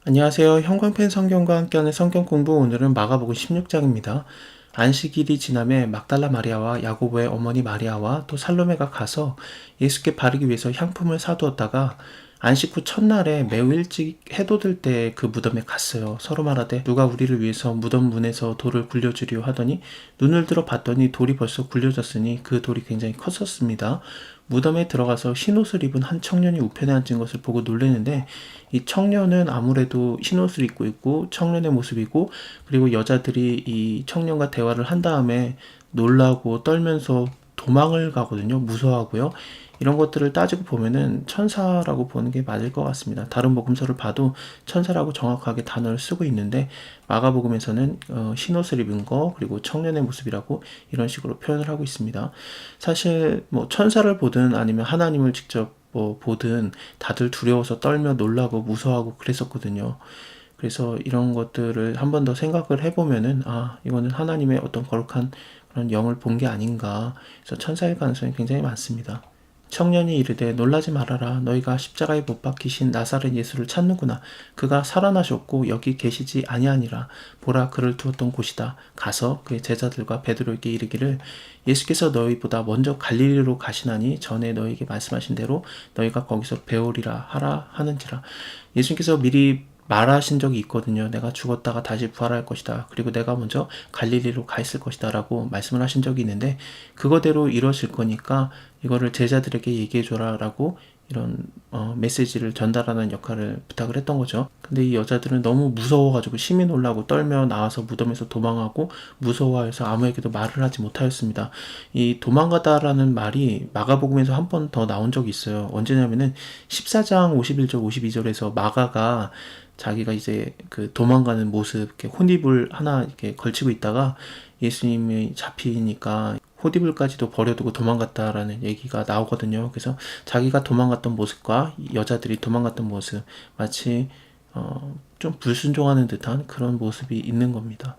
안녕하세요. 형광펜 성경과 함께하는 성경 공부, 오늘은 마가복음 16장입니다. 안식일이 지남에 막달라 마리아와 야고보의 어머니 마리아와 또 살로메가 가서 예수께 바르기 위해서 향품을 사두었다가 안식 후 첫날에 매우 일찍 해돋을 때 그 무덤에 갔어요. 서로 말하되 누가 우리를 위해서 무덤 문에서 돌을 굴려주리요 하더니 눈을 들어 봤더니 돌이 벌써 굴려졌으니 그 돌이 굉장히 컸었습니다. 무덤에 들어가서 흰옷을 입은 한 청년이 우편에 앉은 것을 보고 놀라는데, 이 청년은 아무래도 흰옷을 입고 있고 청년의 모습이고, 그리고 여자들이 이 청년과 대화를 한 다음에 놀라고 떨면서 도망을 가거든요. 무서워하고요. 이런 것들을 따지고 보면은 천사라고 보는 게 맞을 것 같습니다. 다른 복음서를 봐도 천사라고 정확하게 단어를 쓰고 있는데, 마가복음에서는 흰옷을 입은 거, 그리고 청년의 모습이라고 이런 식으로 표현을 하고 있습니다. 사실 뭐 천사를 보든 아니면 하나님을 직접 보든 다들 두려워서 떨며 놀라고 무서워하고 그랬었거든요. 그래서 이런 것들을 한 번 더 생각을 해보면은, 이거는 하나님의 어떤 거룩한 그런 영을 본 게 아닌가. 그래서 천사일 가능성이 굉장히 많습니다. 청년이 이르되 놀라지 말아라. 너희가 십자가에 못 박히신 나사렛 예수를 찾는구나. 그가 살아나셨고 여기 계시지 아니하니라. 보라, 그를 두었던 곳이다. 가서 그의 제자들과 베드로에게 이르기를, 예수께서 너희보다 먼저 갈릴리로 가시나니 전에 너희에게 말씀하신 대로 너희가 거기서 배우리라 하라 하는지라. 예수님께서 미리 말하신 적이 있거든요. 내가 죽었다가 다시 부활할 것이다. 그리고 내가 먼저 갈릴리로 가 있을 것이다 라고 말씀을 하신 적이 있는데, 그거대로 이루어질 거니까 이거를 제자들에게 얘기해줘라 라고 이런 메시지를 전달하는 역할을 부탁을 했던 거죠. 근데 이 여자들은 너무 무서워가지고 심히 놀라고 떨며 나와서 무덤에서 도망하고 무서워해서 아무에게도 말을 하지 못하였습니다. 이 도망가다라는 말이 마가복음에서 한 번 더 나온 적이 있어요. 언제냐면은 14장 51절 52절에서 마가가 자기가 이제 그 도망가는 모습, 이렇게 혼입을 하나 이렇게 걸치고 있다가 예수님이 잡히니까 호디불까지도 버려두고 도망갔다라는 얘기가 나오거든요. 그래서 자기가 도망갔던 모습과 여자들이 도망갔던 모습, 마치 좀 불순종하는 듯한 그런 모습이 있는 겁니다.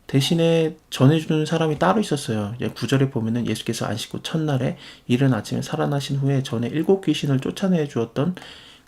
대신에 전해주는 사람이 따로 있었어요. 9절에 보면은 예수께서 안식 후 첫날에 이른 아침에 살아나신 후에 전에 7귀신을 쫓아내 주었던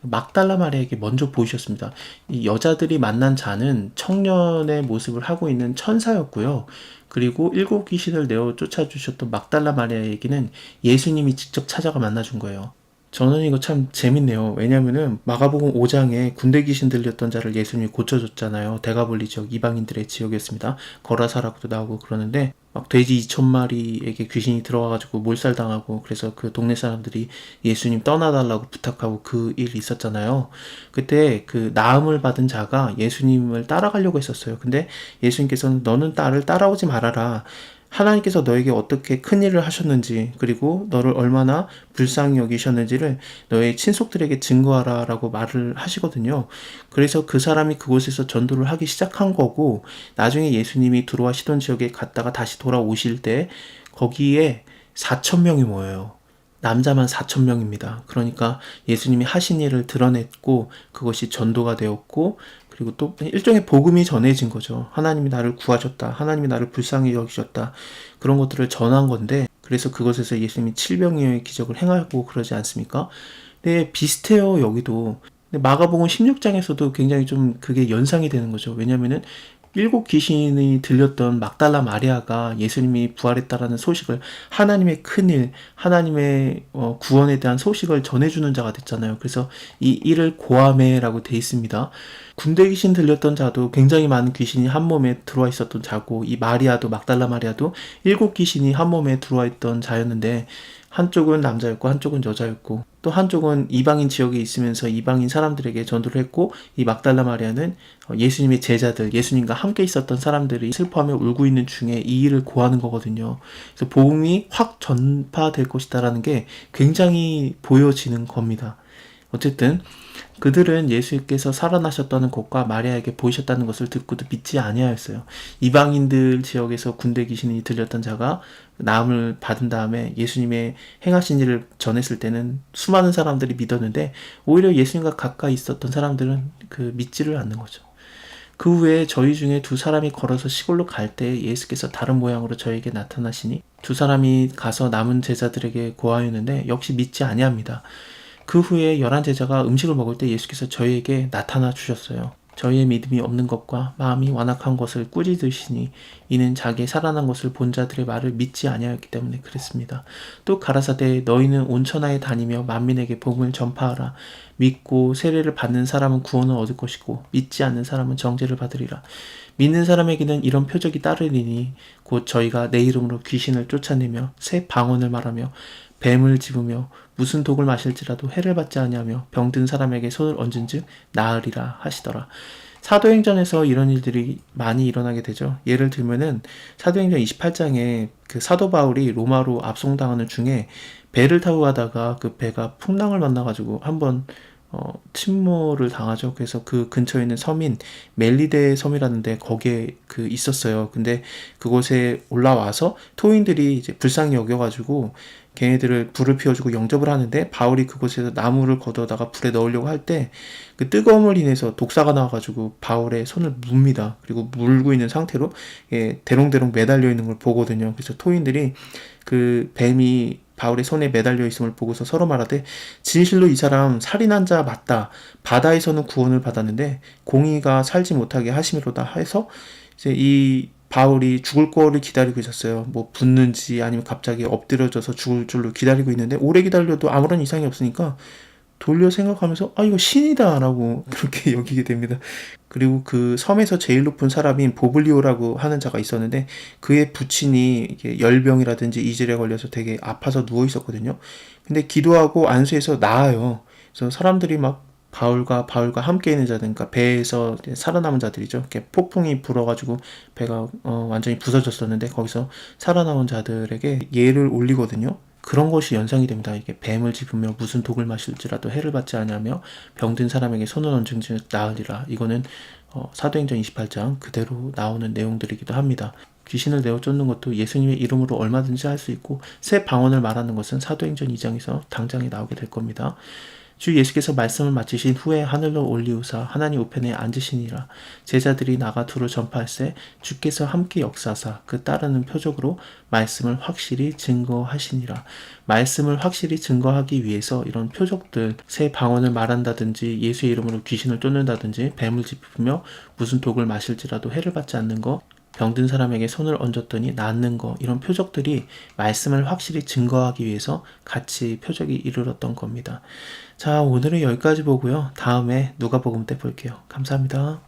막달라 마리아에게 먼저 보이셨습니다. 이 여자들이 만난 자는 청년의 모습을 하고 있는 천사였고요. 그리고 7귀신을 내어 쫓아주셨던 막달라 마리아에게는 예수님이 직접 찾아가 만나준 거예요. 저는 이거 참 재밌네요. 왜냐면은 마가복음 5장에 군대 귀신 들렸던 자를 예수님이 고쳐줬잖아요. 데가볼리 지역 이방인들의 지역이었습니다. 거라사라고도 나오고 그러는데, 막 돼지 2,000마리에게 귀신이 들어와가지고 몰살당하고, 그래서 그 동네 사람들이 예수님 떠나달라고 부탁하고 그 일이 있었잖아요. 그때 그 나음을 받은 자가 예수님을 따라가려고 했었어요. 근데 예수님께서는 너는 나를 따라오지 말아라. 하나님께서 너에게 어떻게 큰 일을 하셨는지, 그리고 너를 얼마나 불쌍히 여기셨는지를 너의 친속들에게 증거하라 라고 말을 하시거든요. 그래서 그 사람이 그곳에서 전도를 하기 시작한 거고, 나중에 예수님이 두로와 시돈 지역에 갔다가 다시 돌아오실 때 거기에 4,000명이 모여요. 남자만 4,000명입니다. 그러니까 예수님이 하신 일을 드러냈고, 그것이 전도가 되었고, 그리고 또 일종의 복음이 전해진 거죠. 하나님이 나를 구하셨다. 하나님이 나를 불쌍히 여기셨다. 그런 것들을 전한 건데, 그래서 그것에서 예수님이 7병이의 기적을 행하고 그러지 않습니까? 근데 비슷해요, 여기도. 근데 마가복음 16장에서도 굉장히 좀 그게 연상이 되는 거죠. 왜냐면은 7귀신이 들렸던 막달라 마리아가 예수님이 부활했다라는 소식을, 하나님의 큰일, 하나님의 구원에 대한 소식을 전해주는 자가 됐잖아요. 그래서 이 일을 고아메라고 돼 있습니다. 군대 귀신 들렸던 자도 굉장히 많은 귀신이 한 몸에 들어와 있었던 자고, 이 마리아도, 막달라 마리아도 7귀신이 한 몸에 들어와 있던 자였는데, 한쪽은 남자였고 한쪽은 여자였고, 또 한쪽은 이방인 지역에 있으면서 이방인 사람들에게 전도를 했고, 이 막달라 마리아는 예수님의 제자들, 예수님과 함께 있었던 사람들이 슬퍼하며 울고 있는 중에 이 일을 고하는 거거든요. 그래서 복음이 확 전파될 것이다라는 게 굉장히 보여지는 겁니다. 어쨌든 그들은 예수께서 살아나셨다는 것과 마리아에게 보이셨다는 것을 듣고도 믿지 아니하였어요. 이방인들 지역에서 군대 귀신이 들렸던 자가 나음을 받은 다음에 예수님의 행하신 일을 전했을 때는 수많은 사람들이 믿었는데, 오히려 예수님과 가까이 있었던 사람들은 믿지를 않는 거죠. 그 후에 저희 중에 두 사람이 걸어서 시골로 갈 때 예수께서 다른 모양으로 저에게 나타나시니 두 사람이 가서 남은 제자들에게 고하였는데 역시 믿지 아니합니다. 그 후에 11제자가 음식을 먹을 때 예수께서 저희에게 나타나 주셨어요. 저희의 믿음이 없는 것과 마음이 완악한 것을 꾸짖으시니 이는 자기의 살아난 것을 본 자들의 말을 믿지 아니하였기 때문에 그랬습니다. 또 가라사대 너희는 온 천하에 다니며 만민에게 복음을 전파하라. 믿고 세례를 받는 사람은 구원을 얻을 것이고 믿지 않는 사람은 정죄를 받으리라. 믿는 사람에게는 이런 표적이 따르리니 곧 저희가 내 이름으로 귀신을 쫓아내며 새 방언을 말하며 뱀을 집으며 무슨 독을 마실지라도 해를 받지 아니하며 병든 사람에게 손을 얹은즉 나으리라 하시더라. 사도행전에서 이런 일들이 많이 일어나게 되죠. 예를 들면은 사도행전 28장에 그 사도 바울이 로마로 압송당하는 중에 배를 타고 가다가 그 배가 풍랑을 만나가지고 한번 침몰을 당하죠. 그래서 그 근처에 있는 섬인 멜리데 섬이라는데 거기에 그 있었어요. 근데 그곳에 올라와서 토인들이 이제 불쌍히 여겨가지고 걔네들을 불을 피워주고 영접을 하는데 바울이 그곳에서 나무를 걷어다가 불에 넣으려고 할 때 그 뜨거움을 인해서 독사가 나와가지고 바울의 손을 뭅니다. 그리고 물고 있는 상태로 대롱대롱 매달려 있는 걸 보거든요. 그래서 토인들이 그 뱀이 바울의 손에 매달려 있음을 보고서 서로 말하되 진실로 이 사람 살인한 자 맞다. 바다에서는 구원을 받았는데 공의가 살지 못하게 하심이로다 해서 이제 이 바울이 죽을 거를 기다리고 있었어요. 뭐 붙는지 아니면 갑자기 엎드려져서 죽을 줄로 기다리고 있는데 오래 기다려도 아무런 이상이 없으니까 돌려 생각하면서 이거 신이다 라고 그렇게 여기게 됩니다. 그리고 그 섬에서 제일 높은 사람인 보블리오라고 하는 자가 있었는데 그의 부친이 이게 열병이라든지 이질에 걸려서 되게 아파서 누워 있었거든요. 근데 기도하고 안수해서 나아요. 그래서 사람들이 막 바울과 함께 있는 자들, 그러니까 배에서 살아남은 자들이죠. 이렇게 폭풍이 불어가지고 배가 완전히 부서졌었는데 거기서 살아남은 자들에게 예를 올리거든요. 그런 것이 연상이 됩니다. 이게 뱀을 집으며 무슨 독을 마실지라도 해를 받지 아니하며 병든 사람에게 손을 얹은즉 나으리라. 이거는 사도행전 28장 그대로 나오는 내용들이기도 합니다. 귀신을 내어 쫓는 것도 예수님의 이름으로 얼마든지 할 수 있고 새 방언을 말하는 것은 사도행전 2장에서 당장에 나오게 될 겁니다. 주 예수께서 말씀을 마치신 후에 하늘로 올리우사 하나님 우편에 앉으시니라. 제자들이 나가 두루 전파할세 주께서 함께 역사하사 그 따르는 표적으로 말씀을 확실히 증거하시니라. 말씀을 확실히 증거하기 위해서 이런 표적들, 새 방언을 말한다든지 예수의 이름으로 귀신을 쫓는다든지 뱀을 짚으며 무슨 독을 마실지라도 해를 받지 않는 거, 병든 사람에게 손을 얹었더니 낫는 거, 이런 표적들이 말씀을 확실히 증거하기 위해서 같이 표적이 이르렀던 겁니다. 자, 오늘은 여기까지 보고요. 다음에 누가복음 때 볼게요. 감사합니다.